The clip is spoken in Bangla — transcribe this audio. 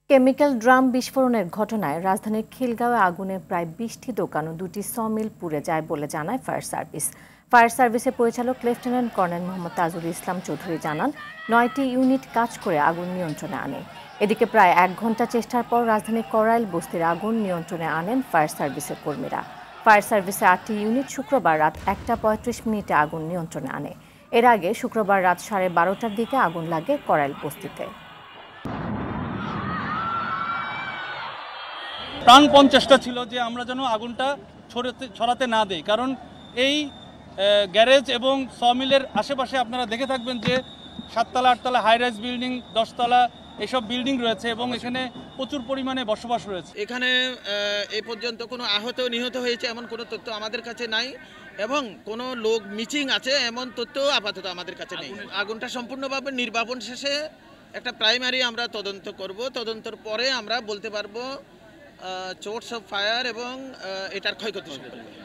কেমিক্যাল ড্রাম বিস্ফোরণের ঘটনায় রাজধানীর খিলগাঁওয়ে আগুনে প্রায় ২০টি দোকান ও ২টি সমিল পুড়ে যায় বলে জানায় ফায়ার সার্ভিস। ফায়ার সার্ভিসের পরিচালক লেফটেন্যান্ট কর্নেল মোহাম্মদ তাজুল ইসলাম চৌধুরী জানান, ৯টি ইউনিট কাজ করে আগুন নিয়ন্ত্রণে আনে। এদিকে প্রায় ১ ঘণ্টা চেষ্টার পর রাজধানীর করাইল বস্তির আগুন নিয়ন্ত্রণে আনেন ফায়ার সার্ভিসের কর্মীরা। ফায়ার সার্ভিসের ৮টি ইউনিট শুক্রবার রাত ১টা ৩৫ মিনিটে আগুন নিয়ন্ত্রণে আনে। এর আগে শুক্রবার রাত ১২:৩০টার দিকে আগুন লাগে করাইল বস্তিতে। প্রাণপণ চেষ্টা ছিল যে আমরা যেন আগুনটা ছড়াতে না দেই, কারণ এই গ্যারেজ এবং সমিলের আশেপাশে আপনারা দেখে থাকবেন যে ৭তলা ৮তলা হাই রাইজ বিল্ডিং, ১০তলা এসব বিল্ডিং রয়েছে এবং এখানে প্রচুর পরিমাণে বসবাস রয়েছে। এখানে এ পর্যন্ত কোনো আহত নিহত হয়েছে এমন কোনো তথ্য আমাদের কাছে নাই এবং কোনো লোক মিসিং আছে এমন তথ্য আপাতত আমাদের কাছে নেই। আগুনটা সম্পূর্ণভাবে নির্বাপন শেষে একটা প্রাইমারি আমরা তদন্ত করব, তদন্তের পরে আমরা বলতে পারবো সোর্স অফ ফায়ার এবং এটার ক্ষয়ক্ষতি সম্পর্কে।